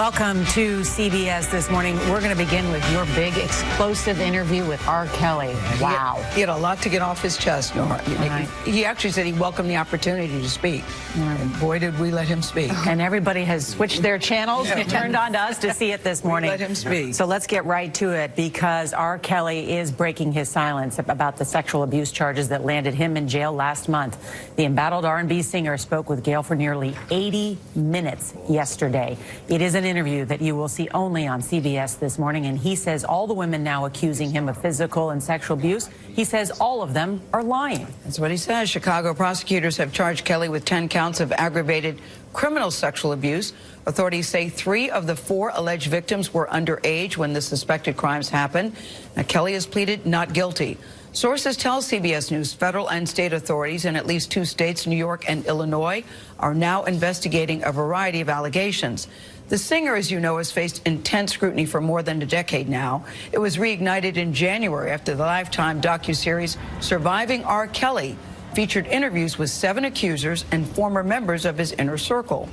Welcome to CBS This Morning. We're going to begin with your big explosive interview with R.Kelly. Wow. He had a lot to get off his chest, Nora. Right. He actually said he welcomed the opportunity to speak. And boy, did we let him speak. And everybody has switched their channels and turned on to us to see it this morning. We let him speak. So let's get right to it, because R.Kelly is breaking his silence about the sexual abuse charges that landed him in jail last month. The embattled R&B singer spoke with Gayle for nearly 80 minutes yesterday. It is an interview that you will see only on CBS This Morning, and he says all the women now accusing him of physical and sexual abuse, he says all of them are lying. That's what he says. Chicago prosecutors have charged Kelly with 10 counts of aggravated criminal sexual abuse. Authorities say 3 of the 4 alleged victims were underage when the suspected crimes happened. Now, Kelly has pleaded not guilty. Sources tell CBS News federal and state authorities in at least 2 states, New York and Illinois, are now investigating a variety of allegations. The singer, as you know, has faced intense scrutiny for more than a decade now. It was reignited in January after the Lifetime docuseries Surviving R. Kelly featured interviews with 7 accusers and former members of his inner circle.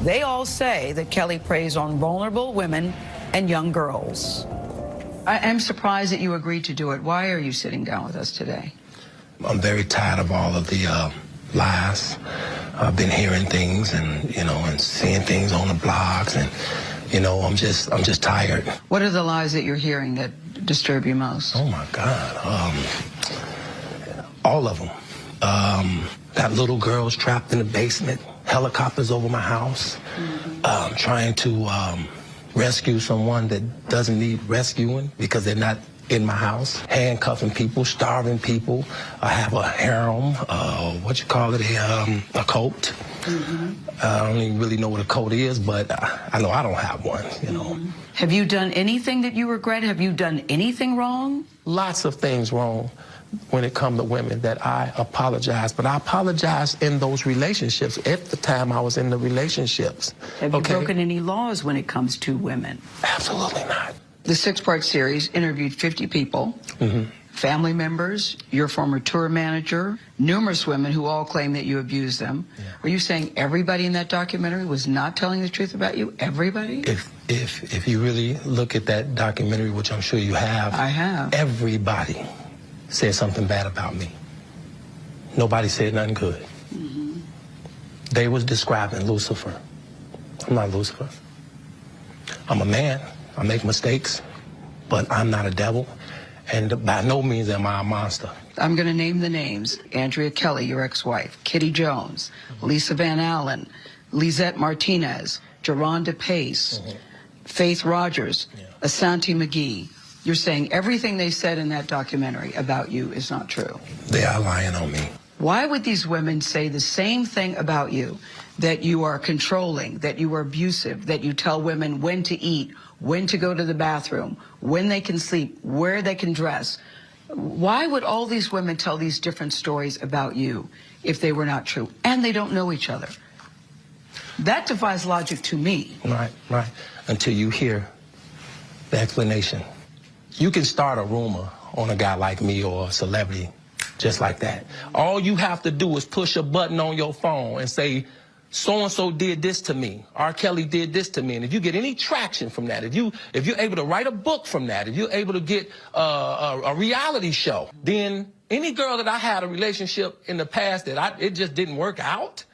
They all say that Kelly preys on vulnerable women and young girls. I am surprised that you agreed to do it. Why are you sitting down with us today? I'm very tired of all of the lies. I've been hearing things and, and seeing things on the blogs, and, I'm just tired. What are the lies that you're hearing that disturb you most? Oh my God. All of them. Got little girls trapped in the basement, helicopters over my house, trying to rescue someone that doesn't need rescuing because they're not in my house, handcuffing people, starving people. I have a harem, a cult. I don't even really know what a cult is, but I know I don't have one, Have you done anything that you regret? Have you done anything wrong? Lots of things wrong when it comes to women that I apologize, but I apologize in those relationships at the time I was in the relationships. Have you broken any laws when it comes to women? Absolutely not. The 6-part series interviewed 50 people, family members, your former tour manager, numerous women who all claim that you abused them. Yeah. Are you saying everybody in that documentary was not telling the truth about you? Everybody? If you really look at that documentary, which I'm sure you have, I have. Everybody said something bad about me. Nobody said nothing good. They was describing Lucifer. I'm not Lucifer. I'm a man. I make mistakes, but I'm not a devil, and by no means am I a monster. I'm going to name the names. RKelly, your ex-wife, Kitty Jones, Lisa Van Allen, Lisette Martinez, Geronda Pace, Faith Rogers, Asante McGee. You're saying everything they said in that documentary about you is not true. They are lying on me. Why would these women say the same thing about you, that you are controlling, that you are abusive, that you tell women when to eat, when to go to the bathroom, when they can sleep, where they can dress? Why would all these women tell these different stories about you if they were not true? And they don't know each other. That defies logic to me. Right. Until you hear the explanation. You can start a rumor on a guy like me or a celebrity just like that. All you have to do is push a button on your phone and say, so-and-so did this to me. R. Kelly did this to me. And if you get any traction from that, if you're able to write a book from that, if you're able to get a reality show, then any girl that I had a relationship in the past that it just didn't work out,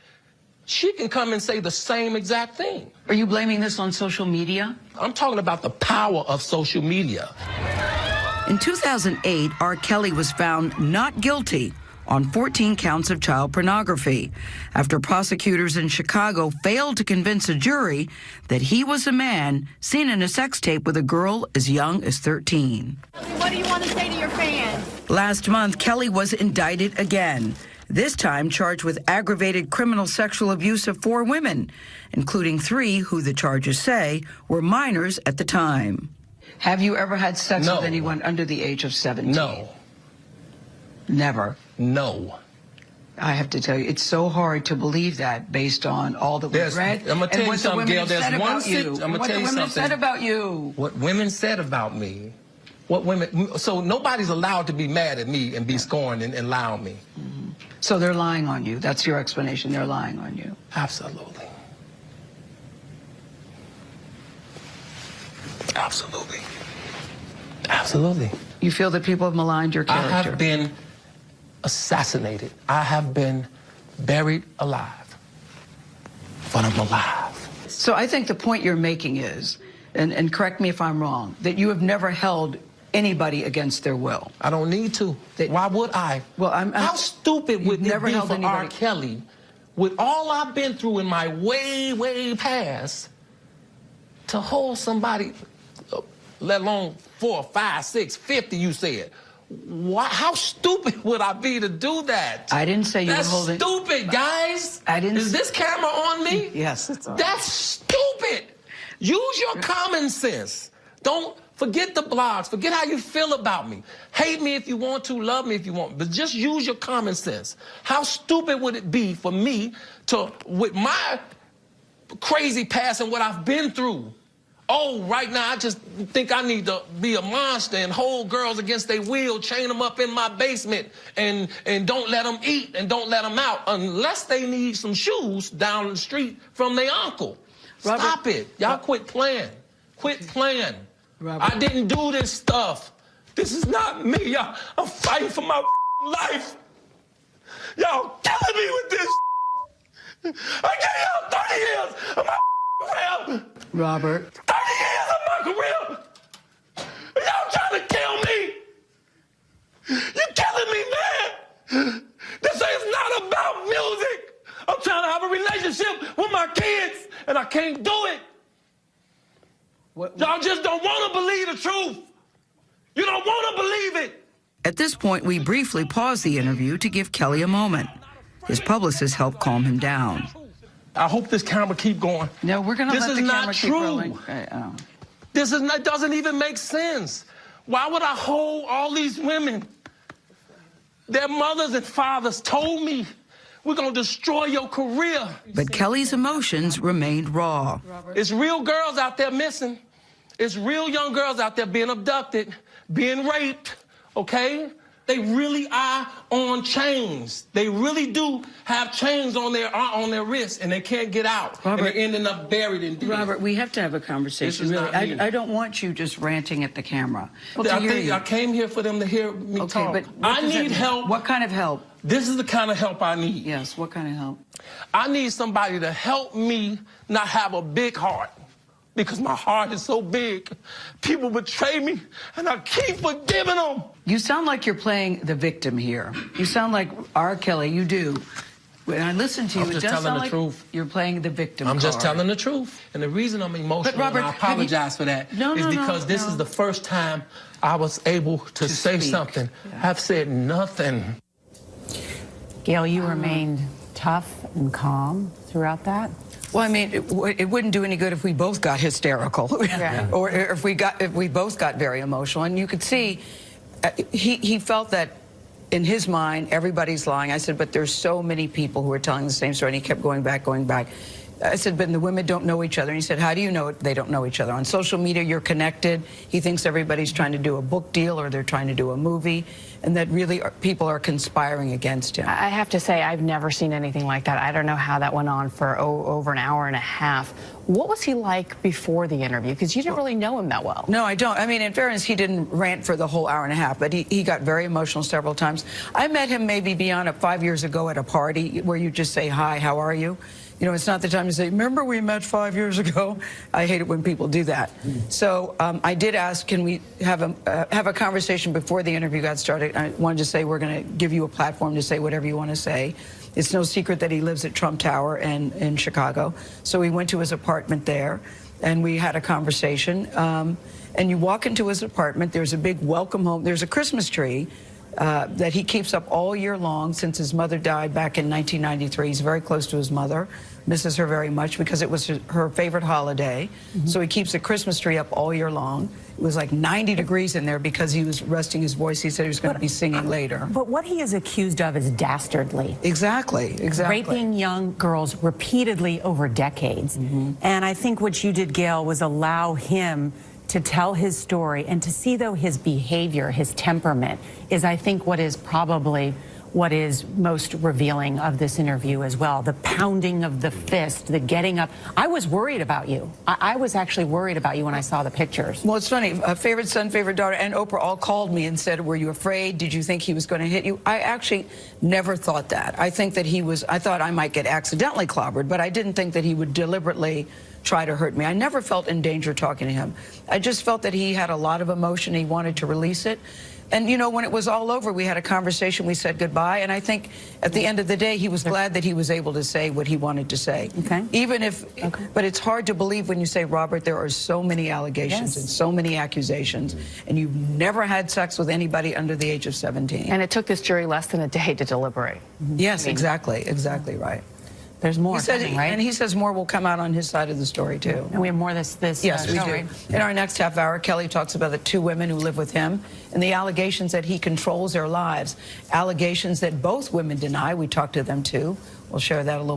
she can come and say the same exact thing. Are you blaming this on social media? I'm talking about the power of social media. In 2008, R. Kelly was found not guilty on 14 counts of child pornography after prosecutors in Chicago failed to convince a jury that he was a man seen in a sex tape with a girl as young as 13. What do you want to say to your fans? Last month, Kelly was indicted again, this time charged with aggravated criminal sexual abuse of 4 women, including 3 who the charges say were minors at the time. Have you ever had sex with anyone under the age of 17? No. Never? No. I have to tell you, it's so hard to believe that based on all that we've read. I'm going to tell you something, Gayle. There's one thing. I'm going to tell you something. What the women said about you. What women said about me. So nobody's allowed to be mad at me and be scorned and lie on me. So they're lying on you. That's your explanation. They're lying on you. Absolutely. Absolutely. Absolutely. You feel that people have maligned your character? I have been assassinated. I have been buried alive. But I'm alive. So I think the point you're making is, and correct me if I'm wrong, that you have never held anybody against their will. I don't need to. Why would I? Well, How stupid would it be for RKelly, with all I've been through in my way past, to hold somebody, let alone 4, 5, 6, 50, you said. How stupid would I be to do that? I didn't say you were holding... That's stupid, guys. I didn't... Is this camera on me? Yes, it's on. That's stupid. Use your common sense. Don't forget the blogs. Forget how you feel about me. Hate me if you want to, love me if you want, but just use your common sense. How stupid would it be for me to, with my crazy past and what I've been through, right now I just think I need to be a monster and hold girls against their will, chain them up in my basement, and don't let them eat and don't let them out unless they need some shoes down the street from their uncle. Robert, stop it. Y'all quit playing. Quit playing. Robert. I didn't do this stuff. This is not me, y'all. I'm fighting for my life. Y'all killing me with this. I gave y'all 30 years of my career. Robert. 30 years of my career. Y'all trying to kill me. You killing me, man. This is not about music. I'm trying to have a relationship with my kids, and I can't do it. Y'all just don't want to believe the truth. You don't want to believe it. At this point, we briefly paused the interview to give Kelly a moment. His publicist helped calm him down. I hope this camera keep going. No, we're going to let the camera keep rolling. This is not, doesn't even make sense. Why would I hold all these women? Their mothers and fathers told me, we're going to destroy your career. But Kelly's emotions remained raw. It's real girls out there missing. It's real young girls out there being abducted, being raped, okay? They really are on chains. They really do have chains on their wrists, and they can't get out. Robert, and they're ending up buried in deep. Robert, we have to have a conversation. Really, I don't want you just ranting at the camera. I came here for them to hear me talk. But I need help. What kind of help? This is the kind of help I need. Yes, what kind of help? I need somebody to help me not have a big heart, because my heart is so big. People betray me, and I keep forgiving them. You sound like you're playing the victim here. You sound like RKelly, you do. When I listen to you, it does sound like you're playing the victim I'm just telling the truth. And the reason I'm emotional, Robert, and I apologize for that, is because this is the first time I was able to say something. Yeah. I've said nothing. Gayle, you remained tough and calm throughout that? Well, I mean, it wouldn't do any good if we both got hysterical, or if we both got very emotional. And you could see, he felt that in his mind, everybody's lying. I said, but there's so many people who are telling the same story. And he kept going back. I said, but the women don't know each other. And he said, how do you know they don't know each other? On social media, you're connected. He thinks everybody's trying to do a book deal or they're trying to do a movie, and that really people are conspiring against him. I have to say, I've never seen anything like that. I don't know how that went on for over an hour and a half. What was he like before the interview? Because you didn't really know him that well. No, I don't. I mean, in fairness, he didn't rant for the whole hour and a half, but he got very emotional several times. I met him maybe beyond 5 years ago at a party where you just say, hi, how are you? You know, it's not the time to say, remember we met 5 years ago? I hate it when people do that. So I did ask, can we have a conversation before the interview got started? I wanted to say, we're going to give you a platform to say whatever you want to say. It's no secret that he lives at Trump Tower in Chicago. So we went to his apartment there, and we had a conversation. And you walk into his apartment, there's a big welcome home. There's a Christmas tree that he keeps up all year long since his mother died back in 1993. He's very close to his mother, misses her very much because it was her favorite holiday. So he keeps a Christmas tree up all year long. It was like 90 degrees in there because he was resting his voice. He said he was going to be singing later. But what he is accused of is dastardly. Exactly. Raping young girls repeatedly over decades. And I think what you did, Gayle, was allow him to tell his story and to see, though, his behavior, his temperament is, I think, what is probably what is most revealing of this interview as well. The pounding of the fist, the getting up. I was worried about you. I was actually worried about you when I saw the pictures. Well, it's funny. Favorite son, favorite daughter, and Oprah all called me and said, were you afraid? Did you think he was going to hit you? I actually never thought that. I think that I thought I might get accidentally clobbered, but I didn't think that he would deliberately try to hurt me. I never felt in danger talking to him. I just felt that he had a lot of emotion. He wanted to release it. And, you know, when it was all over, we had a conversation, we said goodbye, and I think at the end of the day, he was glad that he was able to say what he wanted to say. Okay. Even if, but it's hard to believe when you say, Robert, there are so many allegations and so many accusations, and you've never had sex with anybody under the age of 17. And it took this jury less than a day to deliberate. Yes, exactly right. There's more coming, right? And he says more will come out on his side of the story, too. And we have more this Yes, we do. right? In our next half hour, Kelly talks about the 2 women who live with him and the allegations that he controls their lives. Allegations that both women deny. We talked to them, too. We'll share that a little